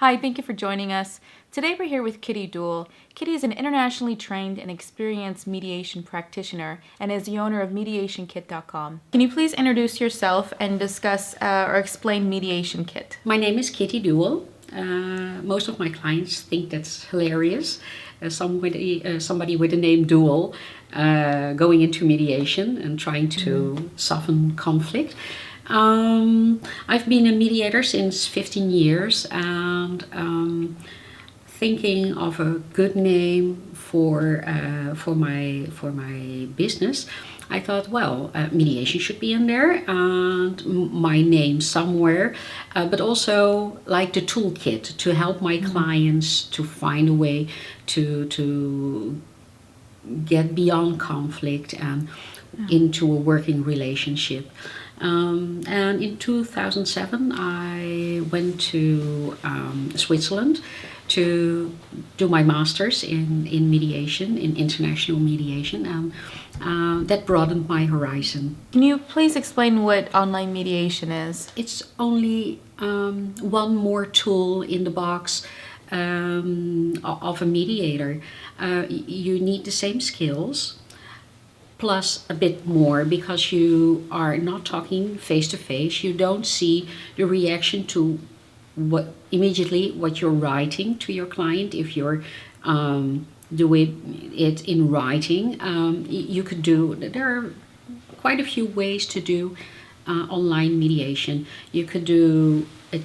Hi, thank you for joining us. Today we're here with Kitty Duell. Kitty is an internationally trained and experienced mediation practitioner and is the owner of MediationKit.com. Can you please introduce yourself and discuss or explain Mediation Kit? My name is Kitty Duell. Most of my clients think that's hilarious. Somebody with the name Duell going into mediation and trying to soften conflict. I've been a mediator since 15 years and thinking of a good name for my business. I thought, well, mediation should be in there and my name somewhere, but also like the toolkit to help my clients to find a way to get beyond conflict and into a working relationship. And in 2007 I went to Switzerland to do my master's in mediation, in international mediation, and that broadened my horizon. Can you please explain what online mediation is? It's only one more tool in the box of a mediator. You need the same skills plus a bit more, because you are not talking face to face. You don't see the reaction to what you're writing to your client. If you're doing it in writing, you could do. There are quite a few ways to do online mediation. You could do it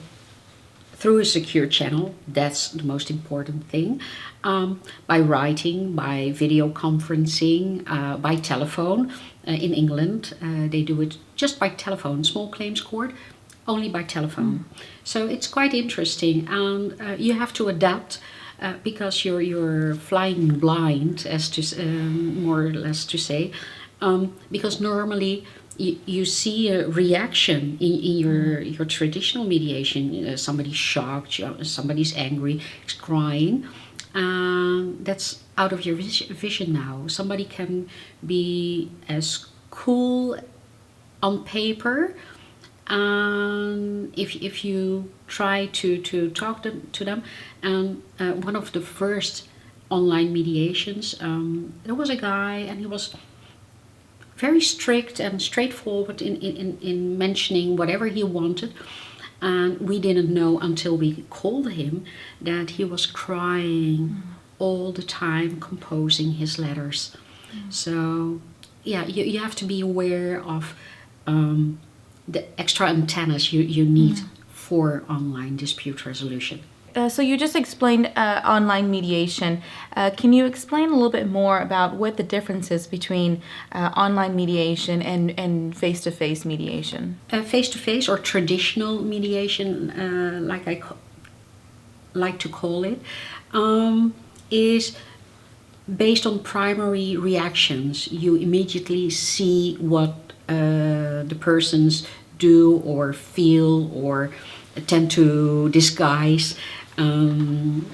through a secure channel. That's the most important thing. By writing, by video conferencing, by telephone. In England, they do it just by telephone. Small claims court, only by telephone. So it's quite interesting, and you have to adapt because you're flying blind, as to more or less to say, because normally you see a reaction in your traditional mediation. Somebody's shocked, somebody's angry, is crying. That's out of your vision now. Somebody can be as cool on paper, and if you try to talk to them, and one of the first online mediations, there was a guy, and he was very strict and straightforward in mentioning whatever he wanted. And we didn't know until we called him that he was crying all the time composing his letters. So yeah, you have to be aware of the extra antennas you need for online dispute resolution. So you just explained online mediation. Can you explain a little bit more about what the difference is between online mediation and face-to-face mediation? Face-to-face or traditional mediation, like I like to call it, is based on primary reactions. You immediately see what the persons do or feel or tend to disguise. And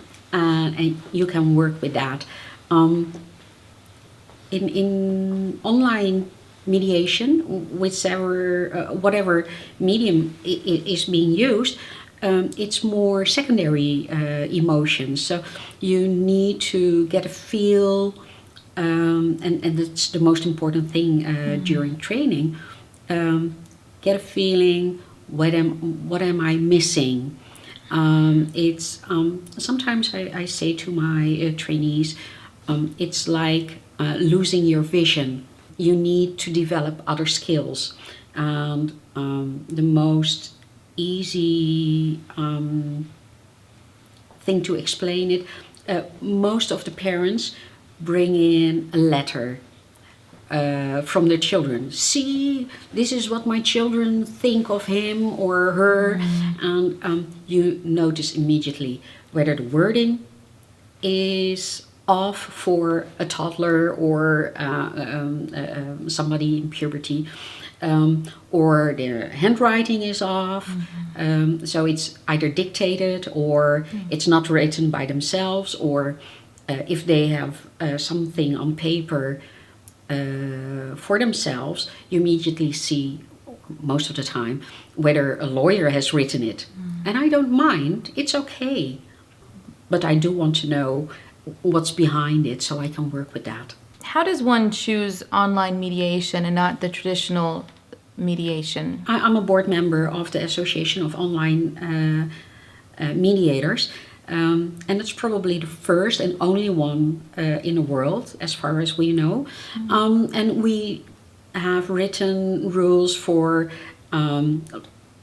you can work with that. In online mediation, whatever medium is being used, it's more secondary emotions. So you need to get a feel, and that's the most important thing during training. Get a feeling. What am I missing? It's sometimes I say to my trainees, it's like losing your vision. You need to develop other skills, and the most easy thing to explain it, most of the parents bring in a letter from their children. See, this is what my children think of him or her, and you notice immediately whether the wording is off for a toddler or somebody in puberty, or their handwriting is off. So it's either dictated or it's not written by themselves, or if they have something on paper for themselves, you immediately see most of the time, whether a lawyer has written it. And I don't mind, it's okay. But I do want to know what's behind it so I can work with that. How does one choose online mediation and not the traditional mediation? I'm a board member of the Association of Online Mediators. And it's probably the first and only one in the world, as far as we know. And we have written rules for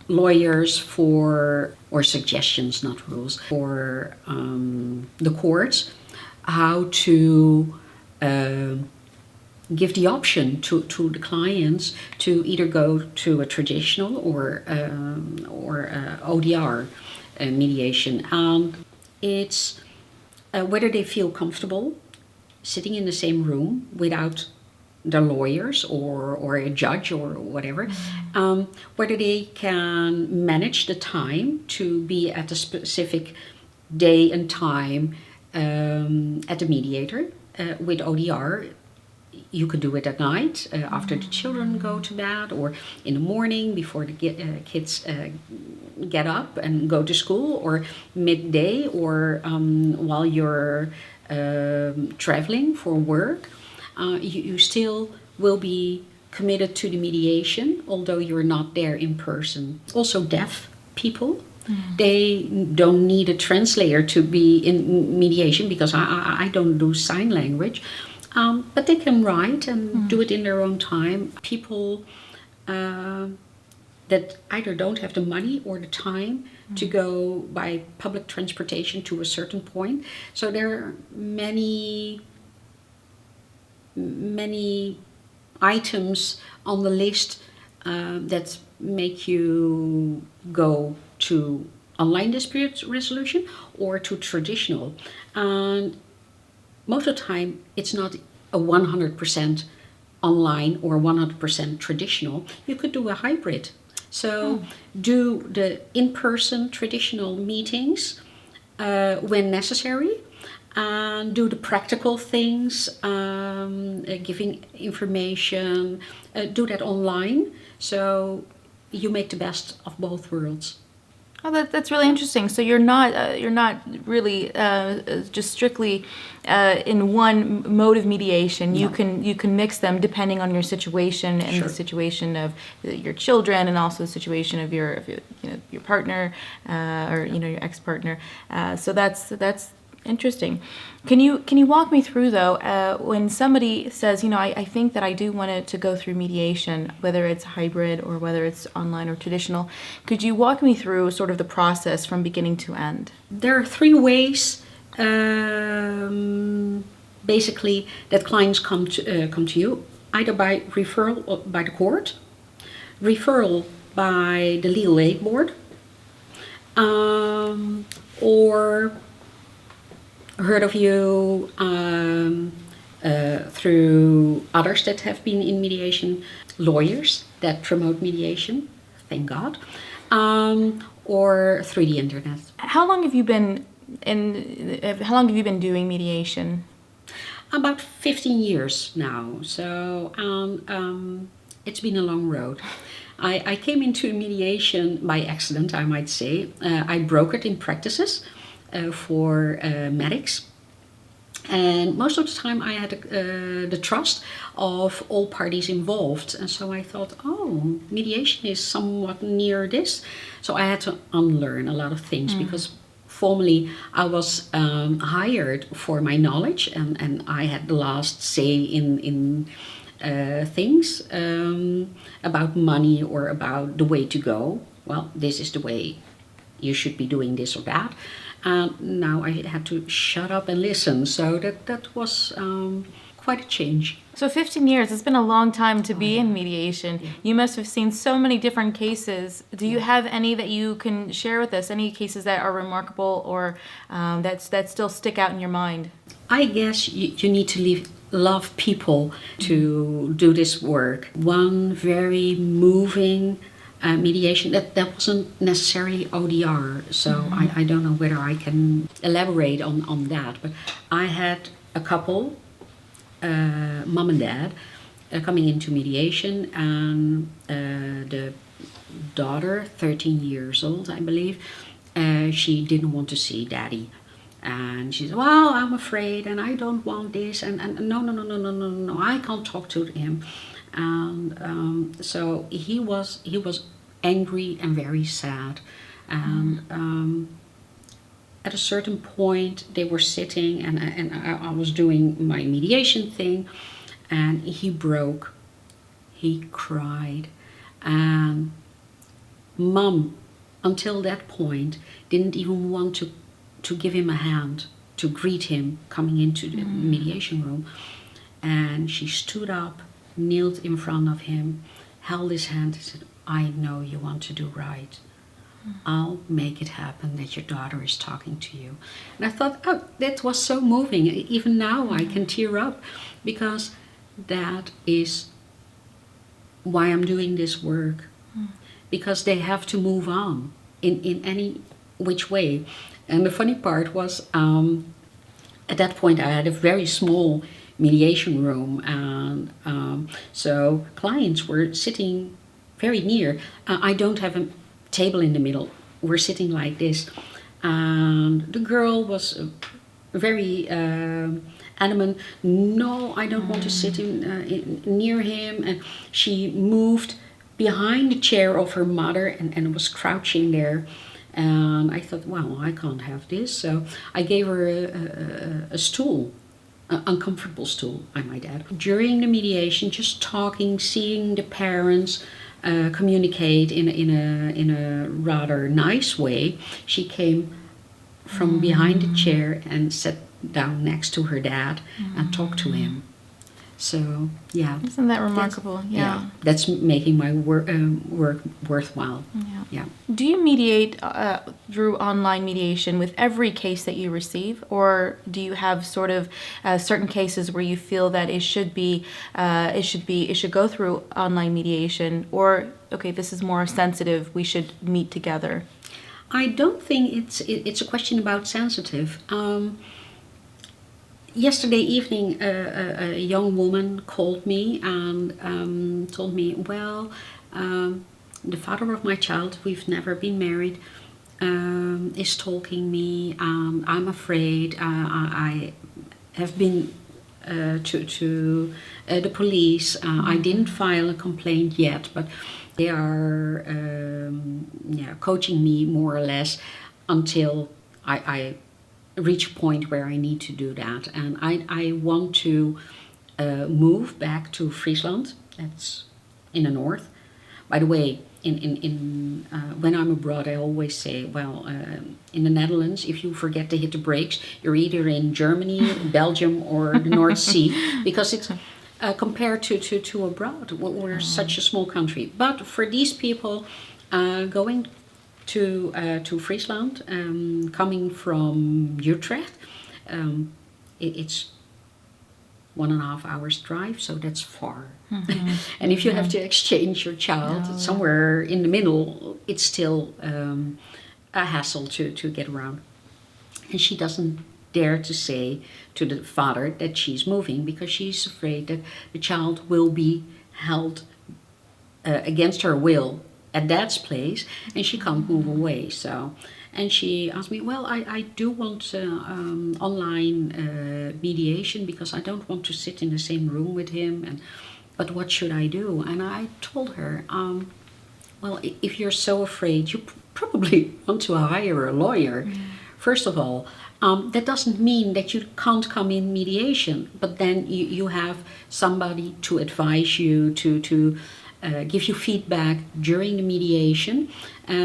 lawyers, or suggestions, not rules, for the courts, how to give the option to the clients to either go to a traditional or ODR mediation. It's whether they feel comfortable sitting in the same room without the lawyers or a judge or whatever, whether they can manage the time to be at a specific day and time at the mediator. With ODR, you could do it at night after the children go to bed, or in the morning before the kids get up and go to school, or midday, or while you're traveling for work. You still will be committed to the mediation, although you're not there in person. Also deaf people, they don't need a translator to be in mediation, because I don't do sign language. But they can write and do it in their own time. People that either don't have the money or the time to go by public transportation to a certain point. So there are many items on the list that make you go to online dispute resolution or to traditional. And most of the time, it's not a 100% online or 100% traditional. You could do a hybrid. So do the in-person traditional meetings when necessary, and do the practical things, giving information, do that online. So you make the best of both worlds. Oh, that's really interesting. So you're not really just strictly in one mode of mediation. No. You can mix them depending on your situation and the situation of your children, and also the situation of your partner or your ex-partner. So that's interesting. Can you walk me through, though, when somebody says, I think that I do want to go through mediation, whether it's hybrid or whether it's online or traditional, could you walk me through sort of the process from beginning to end? There are three ways, basically, that clients come to you, either by referral by the court, referral by the legal aid board, or heard of you through others that have been in mediation, lawyers that promote mediation, thank God, or through the internet. How long have you been doing mediation? About 15 years now. So it's been a long road. I came into mediation by accident, I might say. I brokered in practices for medics, and most of the time I had the trust of all parties involved, and so I thought, mediation is somewhat near this. So I had to unlearn a lot of things, because formerly I was hired for my knowledge, and I had the last say in things about money or about the way to go. Well, this is the way you should be doing this or that. Now I had to shut up and listen. So that was quite a change. So 15 years, it's been a long time to be in mediation. Yeah. You must have seen so many different cases. Do you have any that you can share with us? Any cases that are remarkable or that still stick out in your mind? I guess you need to love people to do this work. One very moving mediation that wasn't necessarily ODR, so I don't know whether I can elaborate on that, but I had a couple, mom and dad, coming into mediation, and the daughter, 13 years old, I believe, she didn't want to see daddy. And she said, well, I'm afraid and I don't want this. And no, no, no, no, no, no, no, I can't talk to him. And so he was angry and very sad. And at a certain point, they were sitting and I was doing my mediation thing. And he broke. He cried. And Mom, until that point, didn't even want to give him a hand, to greet him coming into the mediation room. And she stood up, kneeled in front of him, held his hand and said, I know you want to do right. I'll make it happen that your daughter is talking to you. And I thought, oh, that was so moving. Even now I can tear up, because that is why I'm doing this work. Because they have to move on in any which way. And the funny part was, at that point I had a very small mediation room, and so clients were sitting very near. I don't have a table in the middle. We're sitting like this. And the girl was very adamant, no, I don't want to sit near him. And she moved behind the chair of her mother and was crouching there. And I thought, well, I can't have this. So I gave her a stool, an uncomfortable stool, I might add. During the mediation, just talking, seeing the parents communicate in a rather nice way, she came from behind the chair and sat down next to her dad and talked to him. So, yeah. Isn't that remarkable? Yeah. That's making my work worthwhile. Yeah. Do you mediate through online mediation with every case that you receive, or do you have sort of certain cases where you feel that it should go through online mediation, or okay, this is more sensitive, we should meet together? I don't think it's a question about sensitive. Yesterday evening, a young woman called me and told me, well, the father of my child, we've never been married, is stalking me. I'm afraid. I have been to the police. I didn't file a complaint yet, but they are coaching me more or less until I reach a point where I need to do that. And I want to move back to Friesland. That's in the north. By the way, in when I'm abroad, I always say, well, in the Netherlands, if you forget to hit the brakes, you're either in Germany, Belgium, or the North Sea, because it's compared to abroad, we're such a small country. But for these people, going to Friesland, coming from Utrecht, it's 1.5 hours drive, so that's far. And if you have to exchange your child somewhere in the middle, it's still a hassle to get around. And she doesn't dare to say to the father that she's moving, because she's afraid that the child will be held against her will at dad's place, and she can't move away. So, and she asked me, well, I do want online mediation, because I don't want to sit in the same room with him, but what should I do? And I told her, well, if you're so afraid, you probably want to hire a lawyer. First of all, that doesn't mean that you can't come in mediation, but then you have somebody to advise you, to give you feedback during the mediation.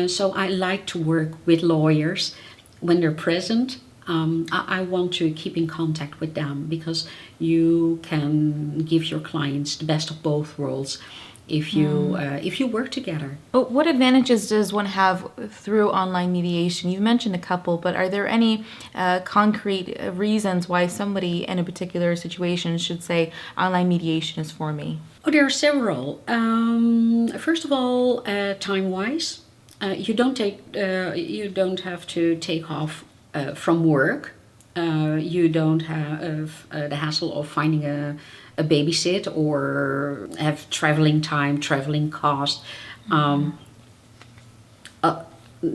So I like to work with lawyers when they're present. I want to keep in contact with them, because you can give your clients the best of both worlds if you work together. But what advantages does one have through online mediation? You've mentioned a couple, but are there any concrete reasons why somebody in a particular situation should say online mediation is for me? Oh, there are several. First of all, time-wise, you don't have to take off from work. You don't have the hassle of finding a babysit or have traveling time, traveling cost.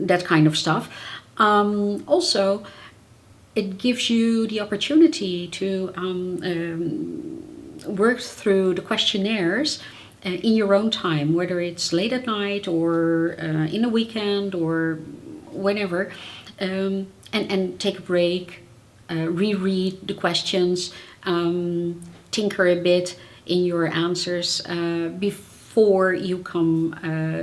that kind of stuff. Also, it gives you the opportunity to work through the questionnaires in your own time, whether it's late at night or in a weekend or whenever, and take a break, reread the questions, tinker a bit in your answers before you come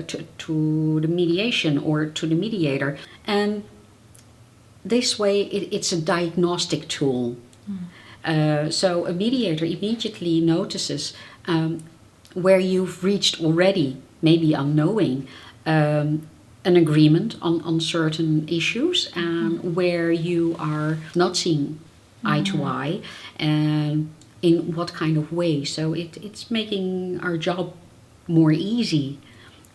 to the mediation or to the mediator. And this way it's a diagnostic tool. So a mediator immediately notices where you've reached already, maybe unknowing, an agreement on certain issues, and where you are not seeing eye to eye, and in what kind of way. So it's making our job more easy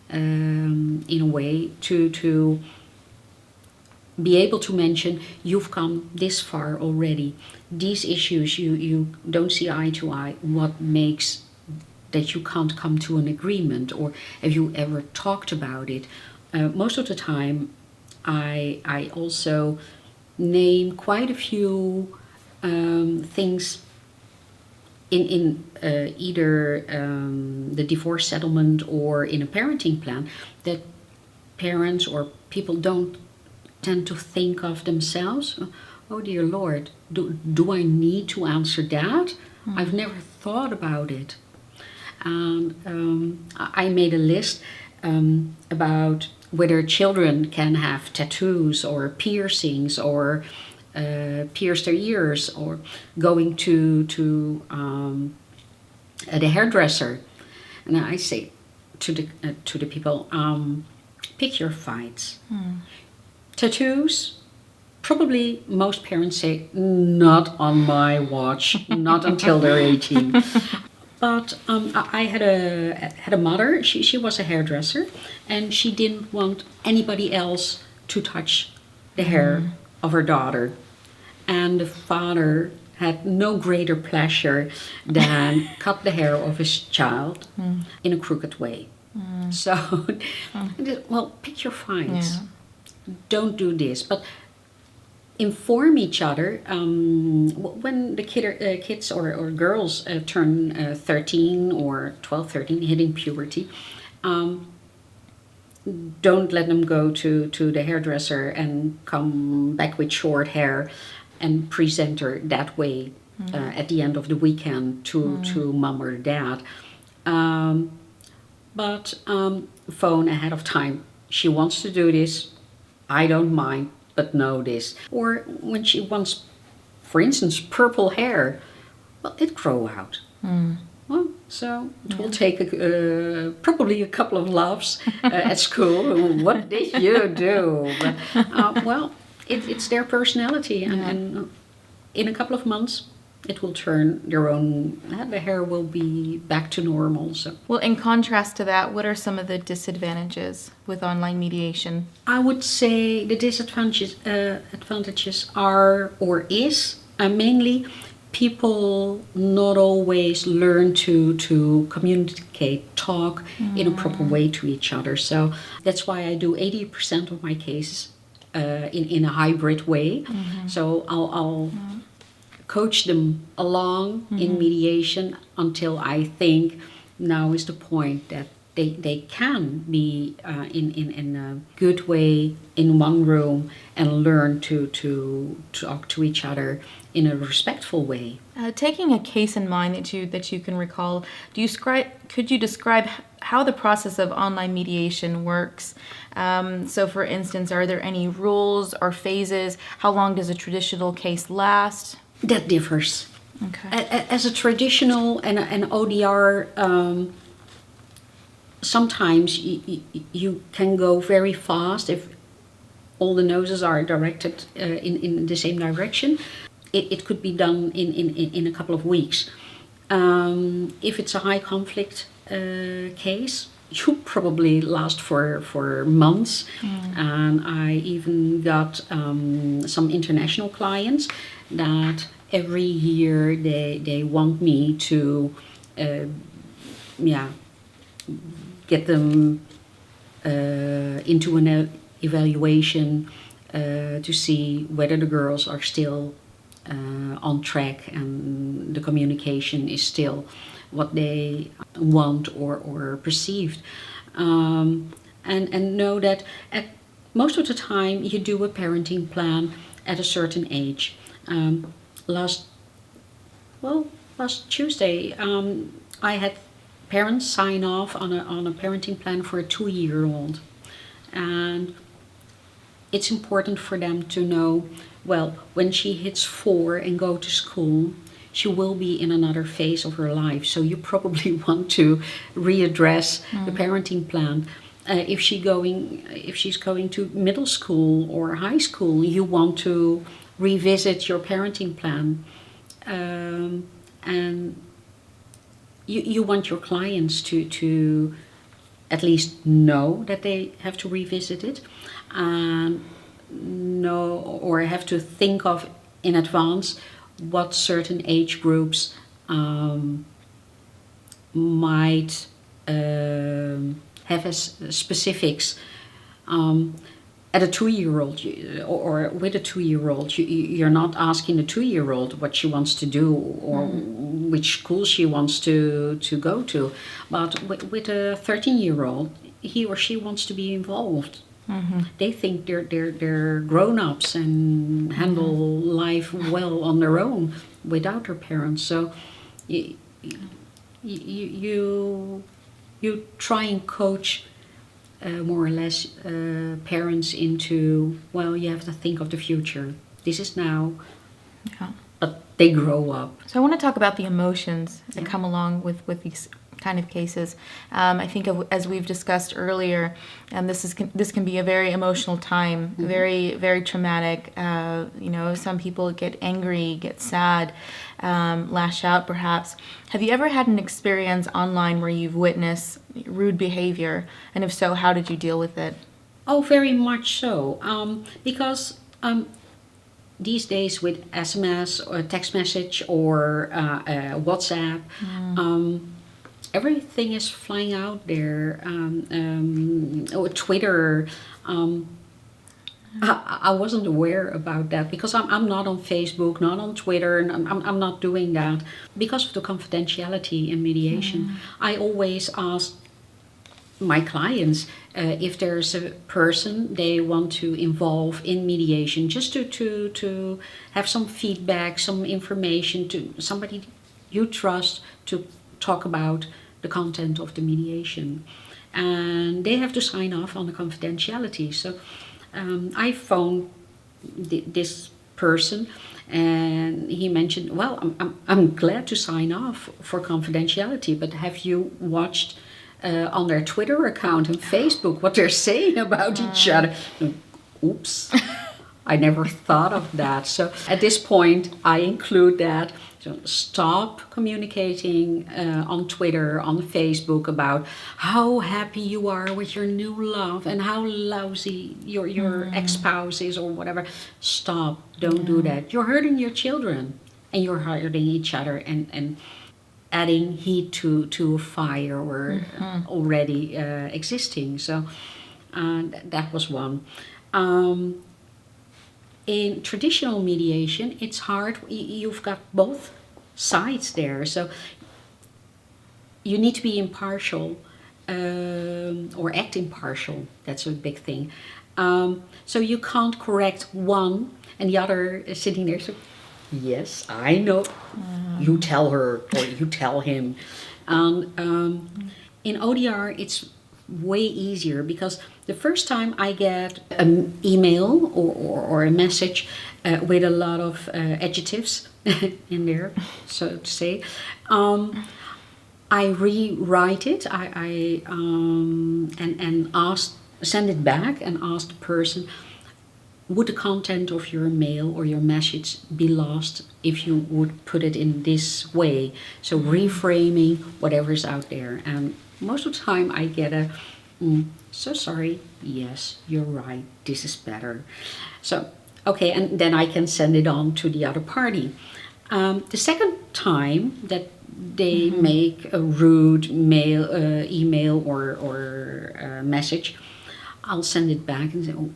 in a way to be able to mention, you've come this far already. These issues you don't see eye to eye. What makes that you can't come to an agreement, or have you ever talked about it? Most of the time, I also name quite a few things in either the divorce settlement or in a parenting plan that parents or people don't tend to think of themselves. Oh dear Lord, do I need to answer that? I've never thought about it. And I made a list about whether children can have tattoos or piercings or pierce their ears or going to the hairdresser. And I say to the people, pick your fights. Tattoos, probably most parents say, not on my watch, not until they're 18. But I had a mother, she was a hairdresser, and she didn't want anybody else to touch the hair of her daughter. And the father had no greater pleasure than cut the hair of his child in a crooked way. So, well, pick your fights. Yeah. Don't do this, but inform each other. When the kids or girls turn 13 or 12, 13, hitting puberty, don't let them go to the hairdresser and come back with short hair and present her that way at the end of the weekend to mom or dad. But phone ahead of time. She wants to do this. I don't mind, but know this. Or when she wants, for instance, purple hair, well, it grow out. Well, so it will take probably a couple of laughs at school. What did you do? But, well, it's their personality, and in a couple of months, it will turn their own. The hair will be back to normal. So, Well, in contrast to that, what are some of the disadvantages with online mediation? I would say the advantages are or is mainly people not always learn to communicate, talk in a proper way to each other. So that's why I do 80% of my cases in a hybrid way. So I'll coach them along in mediation until I think now is the point that they can be in a good way in one room and learn to talk to each other in a respectful way. Taking a case in mind that you can recall, could you describe how the process of online mediation works? So, for instance, are there any rules or phases? How long does a traditional case last? That differs. Okay. As a traditional and an ODR, sometimes you can go very fast if all the noses are directed in the same direction. It could be done in a couple of weeks. If it's a high conflict case, you probably last for months. And I even got some international clients that every year they want me to get them into evaluation to see whether the girls are still on track and the communication is still what they want or perceived. And know that at most of the time you do a parenting plan at a certain age. Last Tuesday, I had parents sign off on a parenting plan for a 2-year-old, and it's important for them to know, well, when she hits 4 and go to school, she will be in another phase of her life. So you probably want to readdress the parenting plan. If she's going to middle school or high school, you want to revisit your parenting plan, and you want your clients to at least know that they have to revisit it, and know or have to think of in advance what certain age groups might have as specifics. At a 2-year-old or with a 2-year-old, you're not asking the 2-year-old what she wants to do or which school she wants to go to. But with a 13-year-old, he or she wants to be involved. They think they're grown-ups and handle life well on their own without their parents. So you try and coach more or less parents into, well, you have to think of the future. This is now, but they grow up. So I want to talk about the emotions that come along with these kind of cases. I think as we've discussed earlier, this can be a very emotional time, very, very traumatic. Some people get angry, get sad, lash out perhaps. Have you ever had an experience online where you've witnessed rude behavior? And if so, how did you deal with it? Oh, very much so. Because these days with SMS or text message or WhatsApp, everything is flying out there. Or Twitter. I wasn't aware about that because I'm not on Facebook, not on Twitter, and I'm not doing that because of the confidentiality in mediation. I always ask my clients if there's a person they want to involve in mediation, just to have some feedback, some information, to somebody you trust to talk about the content of the mediation, and they have to sign off on the confidentiality. So I phoned this person, and he mentioned, well, I'm glad to sign off for confidentiality, but have you watched on their Twitter account and Facebook what they're saying about each other? Oops, I never thought of that. So at this point, I include that. So stop communicating on Twitter, on Facebook about how happy you are with your new love and how lousy your ex-spouse is or whatever. Stop. Don't do that. You're hurting your children and you're hurting each other and adding heat to a fire or already existing. So that was one. In traditional mediation, it's hard. You've got both sides there. So you need to be impartial or act impartial. That's a big thing. So you can't correct one and the other is sitting there. So, yes, I know. You tell her or you tell him. And in ODR, it's way easier because the first time I get an email or a message with a lot of adjectives in there, so to say, I rewrite it. I send it back and ask the person, would the content of your mail or your message be lost if you would put it in this way? So reframing whatever's out there. And most of the time I get a, so sorry, yes, you're right, this is better. So, okay, and then I can send it on to the other party. The second time that they make a rude email or message, I'll send it back and say, oh,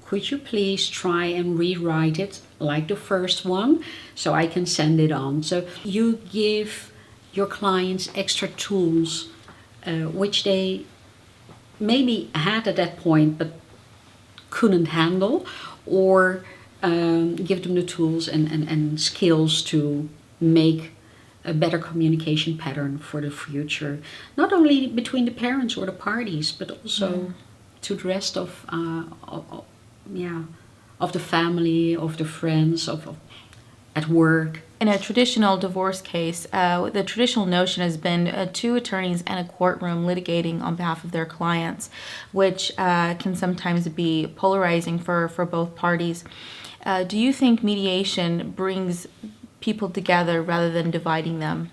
could you please try and rewrite it like the first one so I can send it on? So you give your clients extra tools which they maybe had at that point but couldn't handle, or give them the tools and skills to make a better communication pattern for the future, not only between the parents or the parties, but also to the rest of the family, of the friends, of at work. In a traditional divorce case, the traditional notion has been two attorneys in a courtroom litigating on behalf of their clients, which can sometimes be polarizing for both parties. Do you think mediation brings people together rather than dividing them?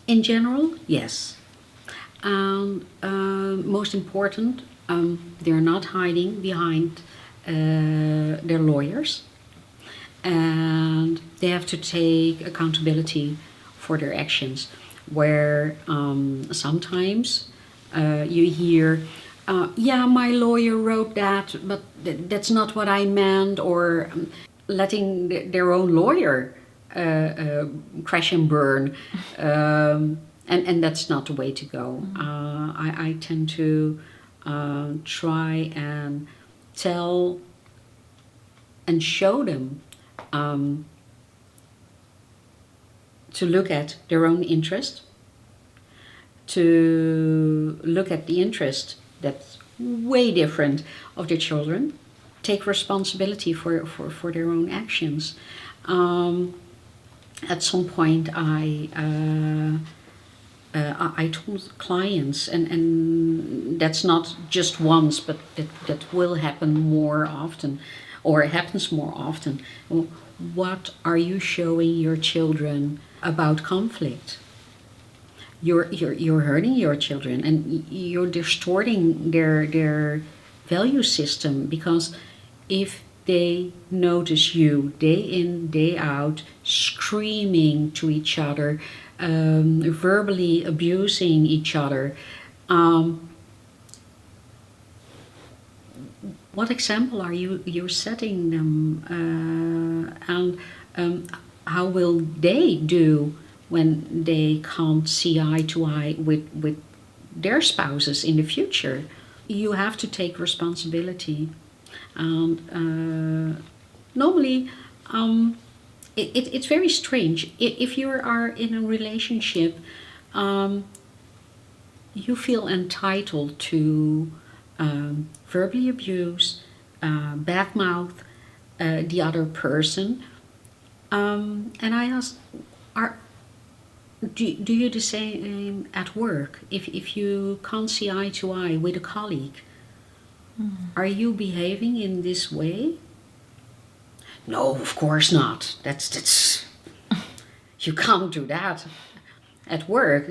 In general, yes. And most important, they're not hiding behind their lawyers, and they have to take accountability for their actions. Where sometimes you hear, yeah, my lawyer wrote that, but that's not what I meant, or letting their own lawyer crash and burn, and that's not the way to go. I tend to try and tell and show them to look at their own interest, to look at the interest that's way different of their children, take responsibility for their own actions. At some point I told clients, and that's not just once, but that will happen more often, or it happens more often. What are you showing your children about conflict? You're hurting your children, and you're distorting their value system, because if they notice you day in, day out, screaming to each other, verbally abusing each other, what example are you setting them, and how will they do when they can't see eye to eye with their spouses in the future? You have to take responsibility. And normally it's very strange. If you are in a relationship, you feel entitled to verbally abuse, badmouth the other person. And I asked, do you the same at work? If you can't see eye to eye with a colleague, are you behaving in this way? No, of course not. That's you can't do that at work.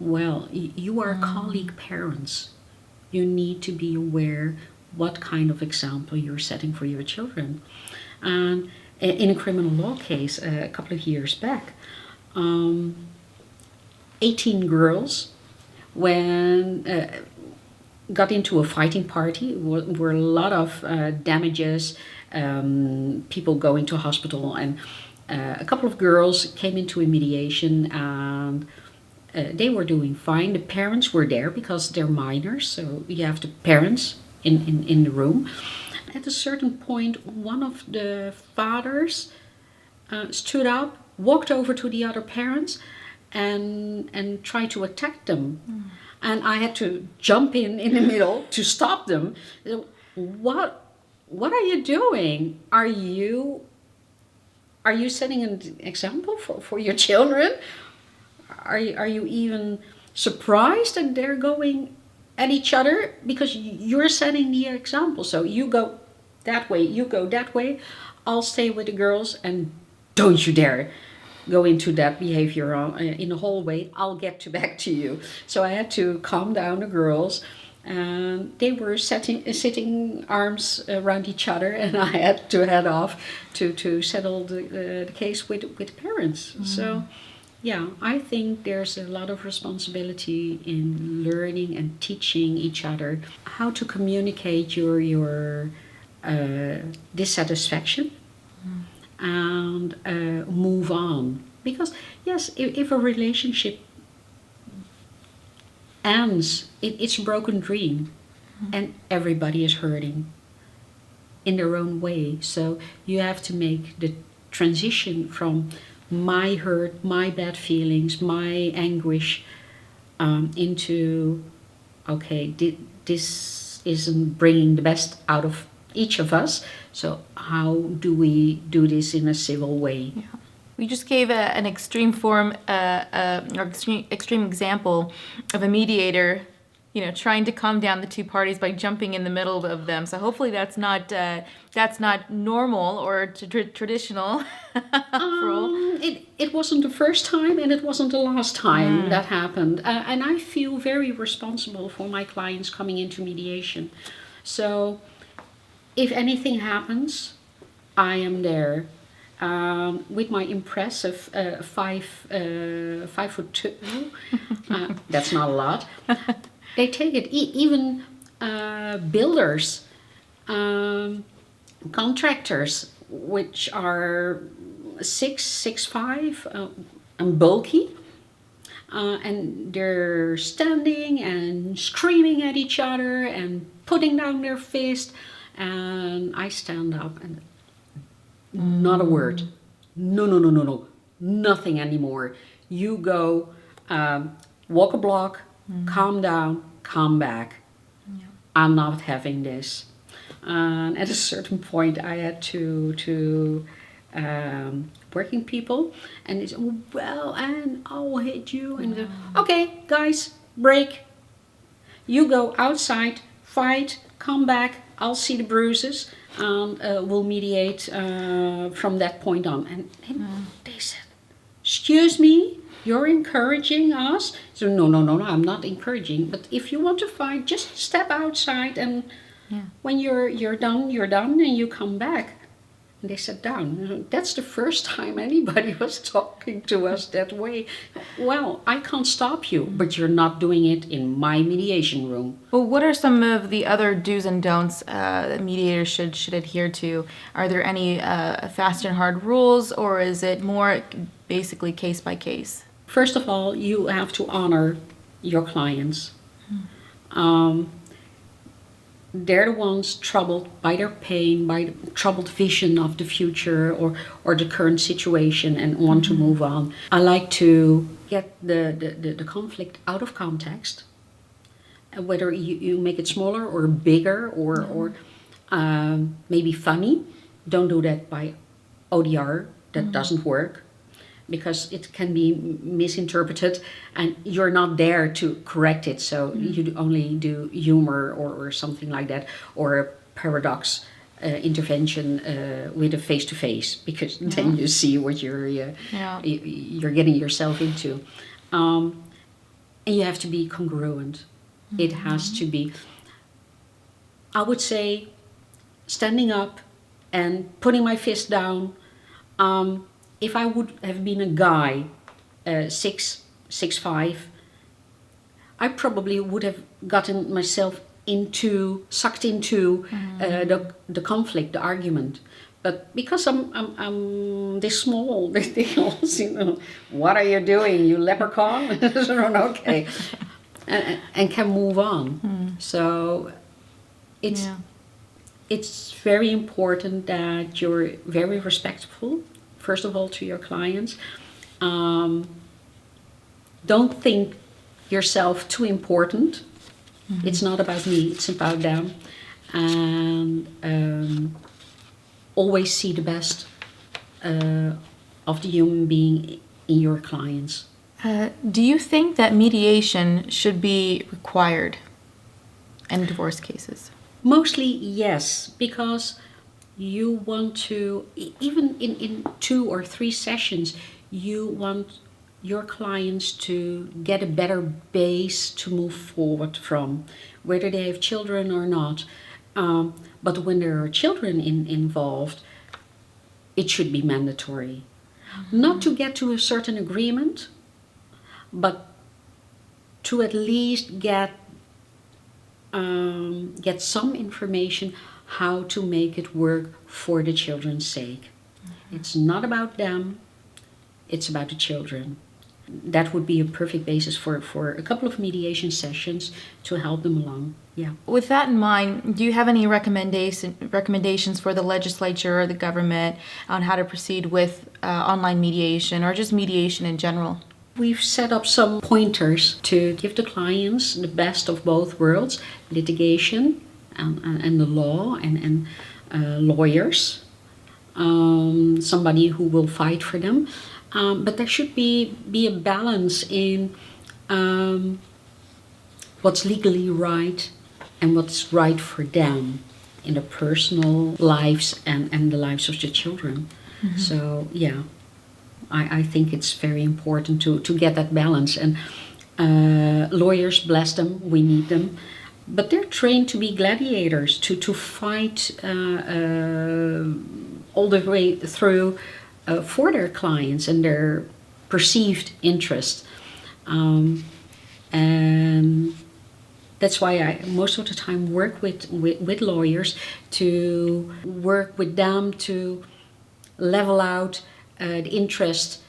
Well, you are colleague parents. You need to be aware what kind of example you're setting for your children. And in a criminal law case a couple of years back, 18 girls, when got into a fighting party, were a lot of damages, people going to hospital, and a couple of girls came into a mediation, and they were doing fine. The parents were there because they're minors, so you have the parents in the room. At a certain point, one of the fathers stood up, walked over to the other parents, and tried to attack them. And I had to jump in the middle to stop them. What are you doing? Are you setting an example for your children? Are you even surprised that they're going at each other? Because you're setting the example. So you go that way, you go that way. I'll stay with the girls, and don't you dare go into that behavior in the hallway. I'll get back to you. So I had to calm down the girls, and they were sitting arms around each other, and I had to head off to settle the case with parents. So Yeah, I think there's a lot of responsibility in learning and teaching each other how to communicate your dissatisfaction and move on. Because yes, if a relationship ends, it's a broken dream, and everybody is hurting in their own way. So you have to make the transition from my hurt, my bad feelings, my anguish into, okay, this isn't bringing the best out of each of us. So how do we do this in a civil way? Yeah. We just gave an extreme form, or extreme example of a mediator, trying to calm down the two parties by jumping in the middle of them. So hopefully that's not normal or traditional rule. It wasn't the first time, and it wasn't the last time that happened. And I feel very responsible for my clients coming into mediation. So if anything happens, I am there. With my impressive 5'2", that's not a lot. They take it. Even builders, contractors, which are 6'5", and bulky, and they're standing and screaming at each other and putting down their fist, and I stand up and not a word. No. Nothing anymore. You go, walk a block, calm down, come back. Yeah. I'm not having this. And at a certain point, I had to working people, and they said, well, and I'll hit you. And okay, guys, break. You go outside, fight, come back. I'll see the bruises. And we'll mediate from that point on. And they said, excuse me, you're encouraging us? So no, I'm not encouraging. But if you want to fight, just step outside, and when you're done, and you come back. And they sat down. That's the first time anybody was talking to us that way. Well, I can't stop you, but you're not doing it in my mediation room. Well, what are some of the other do's and don'ts that mediators should adhere to? Are there any fast and hard rules, or is it more basically case by case? First of all, you have to honor your clients. They're the ones troubled by their pain, by the troubled vision of the future or the current situation, and want to move on. I like to get the conflict out of context, whether you make it smaller or bigger or maybe funny. Don't do that by ODR. That doesn't work, because it can be misinterpreted, and you're not there to correct it. So you only do humor or something like that, or a paradox intervention with a face-to-face, because then you see what you're getting yourself into. And you have to be congruent. It has to be, I would say, standing up and putting my fist down. If I would have been a guy, 6'5", I probably would have gotten myself sucked into the conflict, the argument. But because I'm this small, they all say, what are you doing, you leprechaun? Okay. And can move on. So it's very important that you're very respectful, first of all, to your clients. Don't think yourself too important. It's not about me, it's about them. And always see the best of the human being in your clients. Do you think that mediation should be required in divorce cases? Mostly yes, because you want to, even in 2 or 3 sessions, you want your clients to get a better base to move forward from, whether they have children or not. But when there are children involved, it should be mandatory. Not to get to a certain agreement, but to at least get some information how to make it work for the children's sake. It's not about them, it's about the children. That would be a perfect basis for a couple of mediation sessions to help them along. Yeah. With that in mind, do you have any recommendations for the legislature or the government on how to proceed with online mediation or just mediation in general? We've set up some pointers to give the clients the best of both worlds, litigation and the law and lawyers, somebody who will fight for them. But there should be a balance in what's legally right and what's right for them in their personal lives and the lives of the children. Mm-hmm. So, yeah. I think it's very important to get that balance. And lawyers, bless them, we need them. But they're trained to be gladiators, to fight all the way through for their clients and their perceived interest. And that's why I most of the time work with lawyers, to work with them to level out the interest,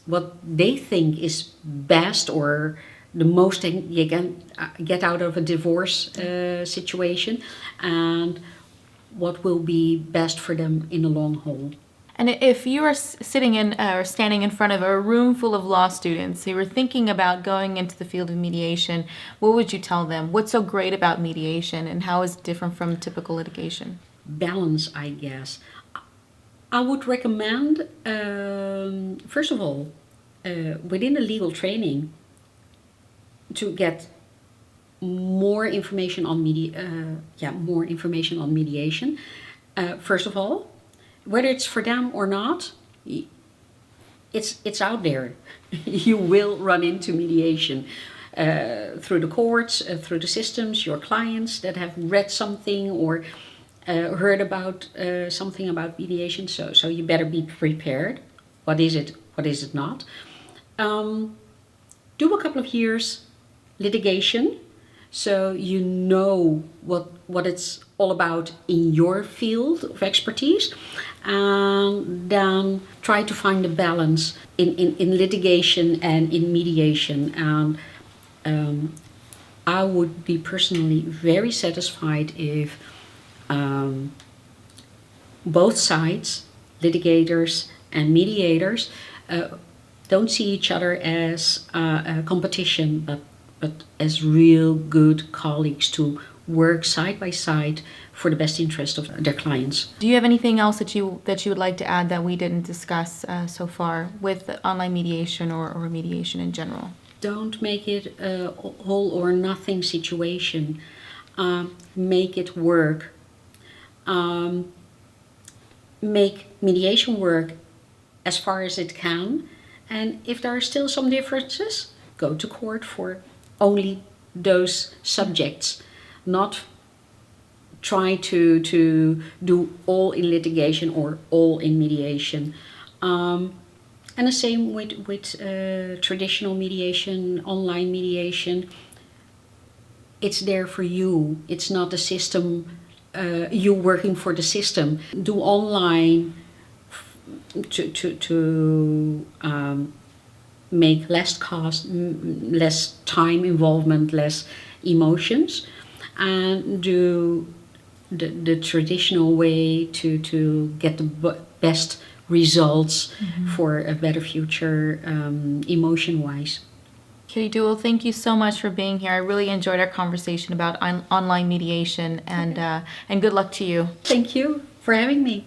what they think is best or the most thing you can get out of a divorce situation, and what will be best for them in the long haul. And if you are sitting in or standing in front of a room full of law students who are thinking about going into the field of mediation, what would you tell them? What's so great about mediation and how is it different from typical litigation? Balance, I guess. I would recommend, first of all, within the legal training, to get more information on mediation. First of all, whether it's for them or not, it's out there. You will run into mediation through the courts, through the systems, your clients that have read something or heard about something about mediation, so you better be prepared. What is it? What is it not? Do a couple of years litigation, so you know what it's all about in your field of expertise, and then try to find a balance in litigation and in mediation. And I would be personally very satisfied if both sides, litigators and mediators, don't see each other as a competition, but as real good colleagues to work side by side for the best interest of their clients. Do you have anything else that you would like to add that we didn't discuss so far with online mediation or mediation in general? Don't make it a all or nothing situation. Make it work. Make mediation work as far as it can, and if there are still some differences, go to court for only those subjects, not try to do all in litigation or all in mediation. And the same with traditional mediation, online mediation. It's there for you. It's not the system, you working for the system. Do online to make less cost, less time involvement, less emotions, and do the traditional way to get the best results for a better future, emotion-wise. Kitty Duell, thank you so much for being here. I really enjoyed our conversation about online mediation, and good luck to you. Thank you for having me.